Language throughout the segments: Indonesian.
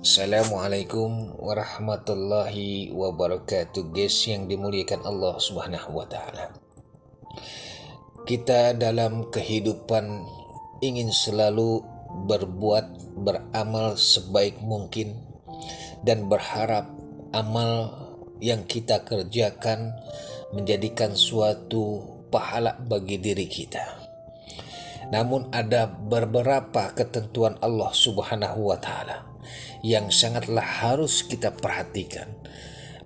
Assalamualaikum warahmatullahi wabarakatuh, guys yang dimuliakan Allah Subhanahu wa taala. Kita dalam kehidupan ingin selalu beramal sebaik mungkin dan berharap amal yang kita kerjakan menjadikan suatu pahala bagi diri kita. Namun ada beberapa ketentuan Allah Subhanahu wa taala yang sangatlah harus kita perhatikan.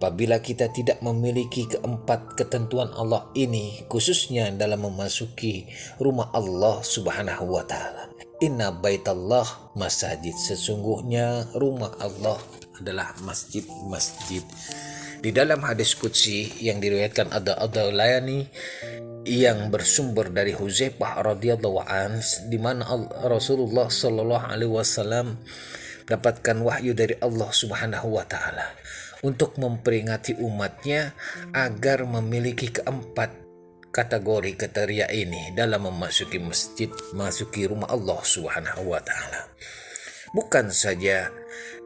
Apabila kita tidak memiliki keempat ketentuan Allah ini, khususnya dalam memasuki rumah Allah Subhanahu wa taala. Inna baitallah masajid, sesungguhnya rumah Allah adalah masjid-masjid. Di dalam hadis qudsi yang diriwayatkan Ad-Daulani yang bersumber dari Huzaifah radhiyallahu an, di mana Rasulullah sallallahu alaihi wasallam mendapatkan wahyu dari Allah Subhanahu wa taala untuk memperingati umatnya agar memiliki keempat kategori kriteria ini dalam memasuki masjid, masuki rumah Allah Subhanahu wa taala. Bukan saja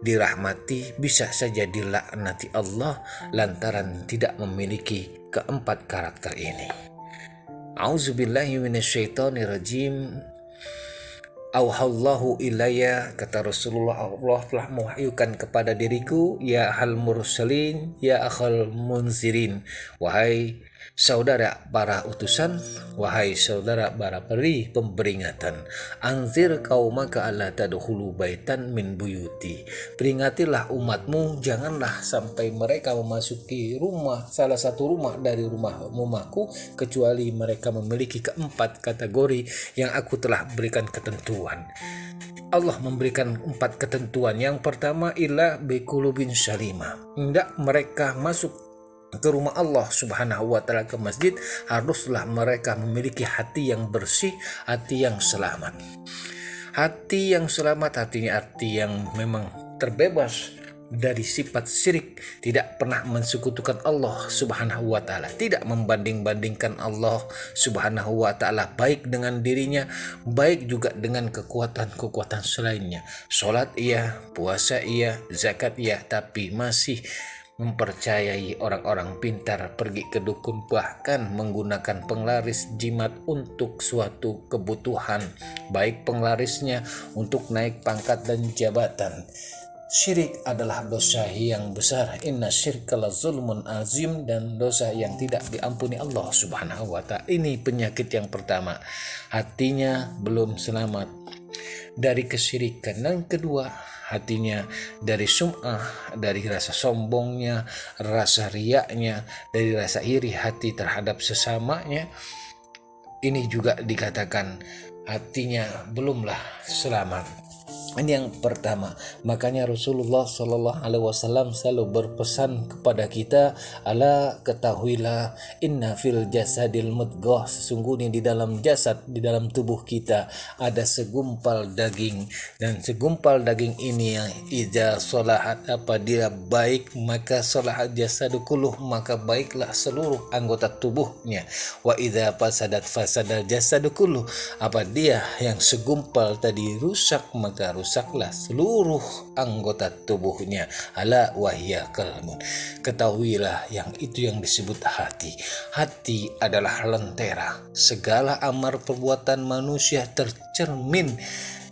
dirahmati, bisa saja dilaknati Allah lantaran tidak memiliki keempat karakter ini. A'udzubillahi minasyaitonirrajim. Auhallahu ilayya, kata Rasulullah, Allah telah mewahyukan kepada diriku, ya hal mursalin, ya akhal munzirin, wahai saudara para utusan, wahai saudara para peri pemperingatan, anzir qaumaka alla tadkhulu baitan min buyuti, peringatilah umatmu janganlah sampai mereka memasuki salah satu rumah dari rumahku kecuali mereka memiliki keempat kategori yang aku telah berikan ketentuan. Allah memberikan 4 ketentuan. Yang pertama, illa biqulubin salimah, hendak mereka masuk ke rumah Allah Subhanahu wa taala, ke masjid, haruslah mereka memiliki hati yang bersih, hati yang selamat. Hati yang selamat, artinya hati yang memang terbebas dari sifat syirik, tidak pernah mensekutukan Allah Subhanahu wa taala, tidak membanding-bandingkan Allah Subhanahu wa taala baik dengan dirinya, baik juga dengan kekuatan-kekuatan selainnya. Salat iya, puasa iya, zakat iya, tapi masih mempercayai orang-orang pintar, pergi ke dukun, bahkan menggunakan penglaris jimat untuk suatu kebutuhan, baik penglarisnya untuk naik pangkat dan jabatan. Syirik adalah dosa yang besar. Inna syirka la zulmun azim, dan dosa yang tidak diampuni Allah Subhanahu wa taala. Ini penyakit yang pertama, hatinya belum selamat dari kesyirikan. Yang kedua, hatinya dari sum'ah, dari rasa sombongnya, rasa riaknya, dari rasa iri hati terhadap sesamanya. Ini juga dikatakan hatinya belumlah selamat. Ini yang pertama. Makanya Rasulullah sallallahu alaihi wasallam selalu berpesan kepada kita, ala ketahuilah, inna fil jasadil mudghah, sesungguhnya di dalam jasad, di dalam tubuh kita ada segumpal daging, dan segumpal daging ini yang idza salahat, apa dia baik, maka salahat jasadu kulluh, maka baiklah seluruh anggota tubuhnya. Wa idza fasadat fasadal jasadu kulluh, apa dia yang segumpal tadi rusak, maka rusaklah seluruh anggota tubuhnya. Ala wahya qalbun, ketahuilah yang itu yang disebut hati. Hati adalah lentera, segala amar perbuatan manusia tercermin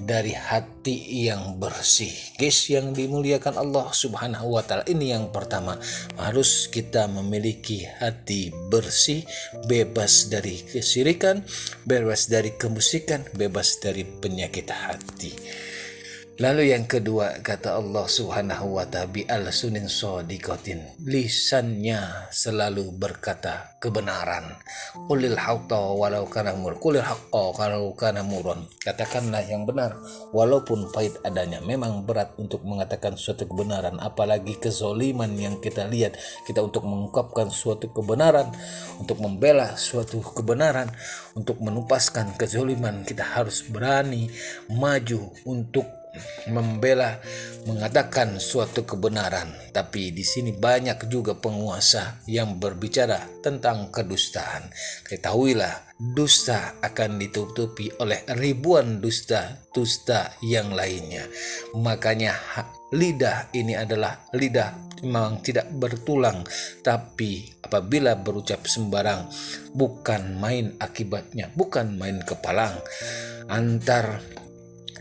dari hati yang bersih. Guys yang dimuliakan Allah Subhanahu wa taala, ini yang pertama, harus kita memiliki hati bersih, bebas dari kesyirikan, bebas dari kemusikan, bebas dari penyakit hati. Lalu yang kedua, kata Allah Subhanahu wa ta'ala, bi al-sunin sadiqatin, lisannya selalu berkata kebenaran. Qulil haqqa walau kana mur, qulil haqqa walau kana murun, katakanlah yang benar walaupun pahit adanya. Memang berat untuk mengatakan suatu kebenaran, apalagi kezoliman yang kita lihat. Kita untuk mengungkapkan suatu kebenaran, untuk membela suatu kebenaran, untuk menupaskan kezoliman, kita harus berani maju untuk membela, mengatakan suatu kebenaran, tapi di sini banyak juga penguasa yang berbicara tentang kedustaan. Ketahuilah, dusta akan ditutupi oleh ribuan dusta yang lainnya. Makanya lidah ini adalah lidah memang tidak bertulang, tapi apabila berucap sembarang bukan main akibatnya, bukan main kepalang. Antar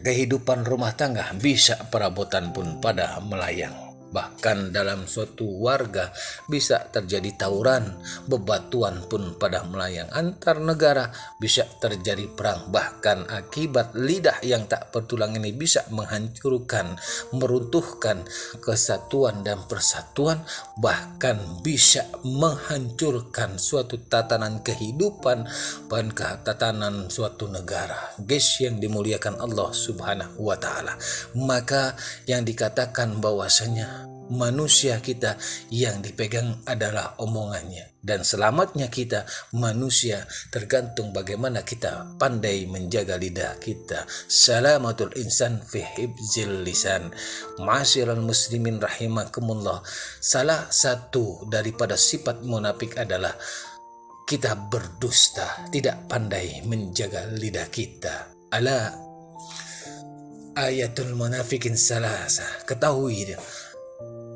kehidupan rumah tangga bisa perabotan pun pada melayang. Bahkan dalam suatu warga bisa terjadi tawuran, bebatuan pun pada melayang. Antar negara bisa terjadi perang. Bahkan akibat lidah yang tak bertulang ini bisa menghancurkan, meruntuhkan kesatuan dan persatuan. Bahkan bisa menghancurkan suatu tatanan kehidupan, bahkan tatanan suatu negara. Guys yang dimuliakan Allah Subhanahu wa Ta'ala. Maka yang dikatakan bahwasanya manusia kita yang dipegang adalah omongannya, dan selamatnya kita manusia tergantung bagaimana kita pandai menjaga lidah kita. Salamatul insan fi hibzil lisan. Ma'asyiral muslimin rahimakumullah, salah satu daripada sifat munafik adalah kita berdusta, tidak pandai menjaga lidah kita. Ala ayatul munafikin salasa. Ketahui dia,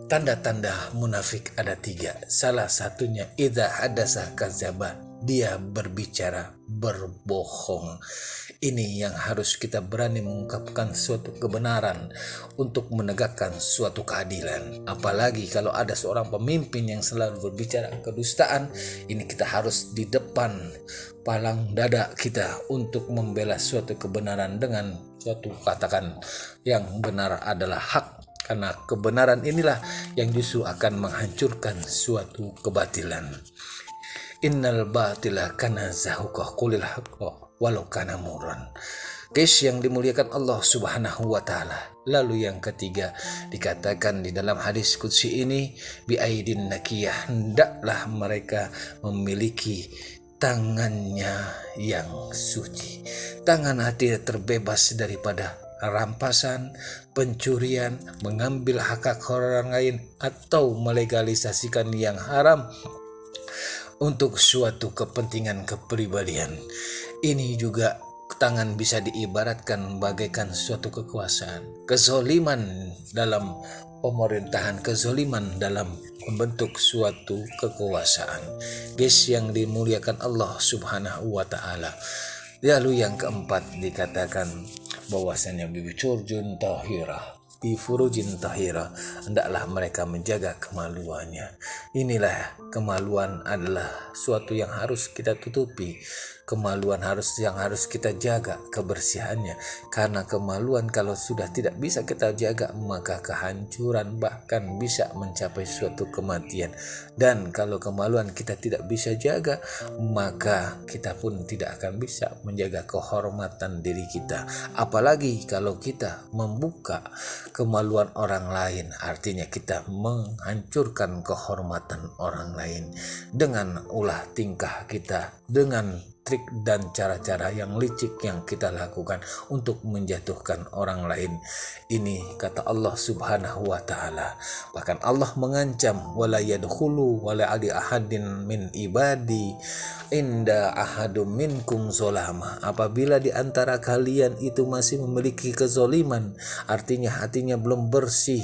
tanda-tanda munafik ada 3. Salah satunya idza hadasa kadzaba, dia berbicara berbohong. Ini yang harus kita berani mengungkapkan suatu kebenaran untuk menegakkan suatu keadilan. Apalagi kalau ada seorang pemimpin yang selalu berbicara kedustaan, ini kita harus di depan palang dada kita untuk membela suatu kebenaran dengan suatu katakan yang benar adalah hak. Karena kebenaran inilah yang justru akan menghancurkan suatu kebatilan. Innal batila kana zahuqa qulil haqqa walau kana murran. Guys yang dimuliakan Allah Subhanahu wa Ta'ala. Lalu yang ketiga dikatakan di dalam hadis qudsi ini, bi aidin nakiyah, hendaklah mereka memiliki tangannya yang suci. Tangan hati terbebas daripada rampasan, pencurian, mengambil hak orang lain, atau melegalisasikan yang haram untuk suatu kepentingan kepribadian. Ini juga tangan bisa diibaratkan bagaikan suatu kekuasaan, kezoliman dalam pemerintahan, kezoliman dalam membentuk suatu kekuasaan. Guys yang dimuliakan Allah Subhanahu wa Ta'ala. Lalu yang keempat dikatakan bahwasanya bibicurjun tahira bi furujin tahira, hendaklah mereka menjaga kemaluannya. Inilah kemaluan adalah suatu yang harus kita tutupi. Kemaluan yang harus kita jaga kebersihannya, karena kemaluan kalau sudah tidak bisa kita jaga maka kehancuran, bahkan bisa mencapai suatu kematian. Dan kalau kemaluan kita tidak bisa jaga, maka kita pun tidak akan bisa menjaga kehormatan diri kita. Apalagi kalau kita membuka kemaluan orang lain, artinya kita menghancurkan kehormatan orang lain dengan ulah tingkah kita, dengan trik dan cara-cara yang licik yang kita lakukan untuk menjatuhkan orang lain. Ini kata Allah Subhanahu wa Ta'ala. Bahkan Allah mengancam, wala yadkhulu wala adi ahadin min ibadi inda ahadum minkum zolama. Apabila di antara kalian itu masih memiliki kezoliman, artinya hatinya belum bersih,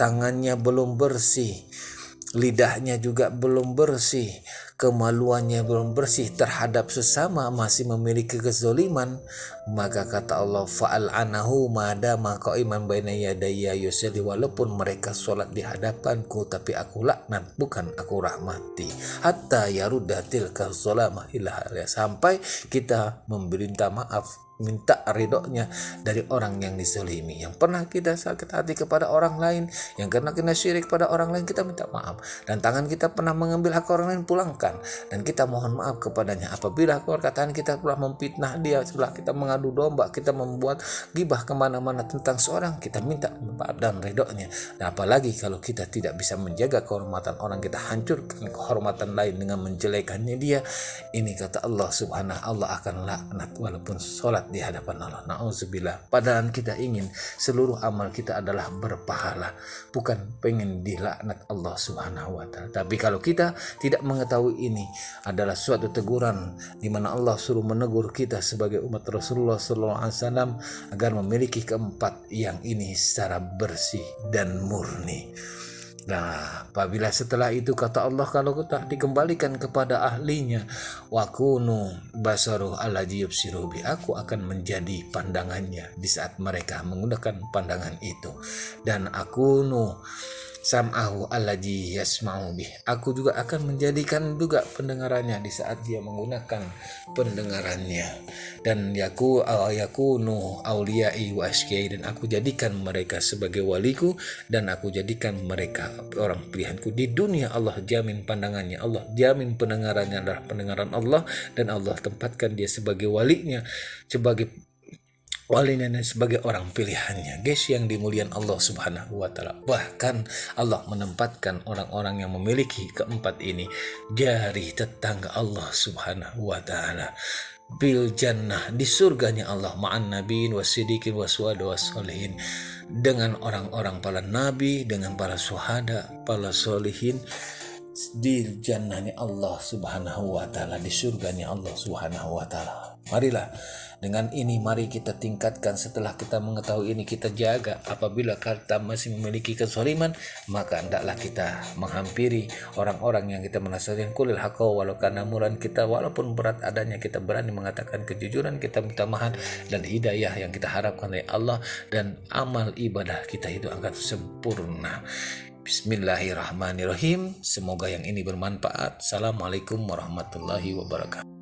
tangannya belum bersih, lidahnya juga belum bersih, kemaluannya belum bersih terhadap sesama, masih memiliki kezoliman, maka kata Allah, fa'al'anahu madama qa'iman baina yadayya yusalli, walaupun mereka sholat di hadapanku tapi aku laknat, bukan aku rahmati, hatta yarudda tilka zolama ila, sampai kita meminta maaf, minta ridhonya dari orang yang dizalimi. Yang pernah kita sakit hati kepada orang lain, yang karena kita syirik pada orang lain, kita minta maaf. Dan tangan kita pernah mengambil hak orang lain, pulangkan, dan kita mohon maaf kepadanya. Apabila perkataan kita telah memfitnah dia, setelah kita mengadu domba, kita membuat gibah kemana-mana tentang seorang, kita minta maaf dan ridhonya. Dan apalagi kalau kita tidak bisa menjaga kehormatan orang, kita hancurkan kehormatan lain dengan menjelekannya dia. Ini kata Allah Subhanahu, Allah akan laknat walaupun sholat di hadapan Allah. Na'udzubillah. Padahal kita ingin seluruh amal kita adalah berpahala, bukan pengen dilaknat Allah Subhanahu wa taala. Tapi kalau kita tidak mengetahui ini adalah suatu teguran di mana Allah suruh menegur kita sebagai umat Rasulullah sallallahu alaihi wasallam agar memiliki keempat yang ini secara bersih dan murni. Nah, apabila setelah itu kata Allah, kalau kita dikembalikan kepada ahlinya, wakunu basaruh alladzi yubsiru bi, aku akan menjadi pandangannya di saat mereka menggunakan pandangan itu, dan akunu sam'ahu alladzi yasma'u bih, aku juga akan menjadikan juga pendengarannya di saat dia menggunakan pendengarannya, dan yakunu auliyai wa asqiyai, dan aku jadikan mereka sebagai waliku, dan aku jadikan mereka orang pilihanku di dunia. Allah jamin pandangannya, Allah jamin pendengarannya adalah pendengaran Allah, dan Allah tempatkan dia sebagai walinya, sebagai walinya, sebagai orang pilihannya. Guys yang dimuliakan Allah Subhanahu wa taala, bahkan Allah menempatkan orang-orang yang memiliki keempat ini jari tetangga Allah Subhanahu wa taala bil jannah, di surganya Allah, ma'an nabiin wasiddiqin waswada wassolihin, dengan orang-orang para nabi, dengan para syuhada, para solihin, di jannahnya Allah Subhanahu wa taala, di surganya Allah Subhanahu wa taala. Marilah dengan ini, mari kita tingkatkan. Setelah kita mengetahui ini, kita jaga. Apabila kita masih memiliki kezaliman, maka hendaklah kita menghampiri orang-orang yang kita menasihati. Qulil haqqa walau kana murran, kita walaupun berat adanya, kita berani mengatakan kejujuran, kita minta maaf, dan hidayah yang kita harapkan dari Allah, dan amal ibadah kita itu akan sempurna. Bismillahirrahmanirrahim. Semoga yang ini bermanfaat. Assalamualaikum warahmatullahi wabarakatuh.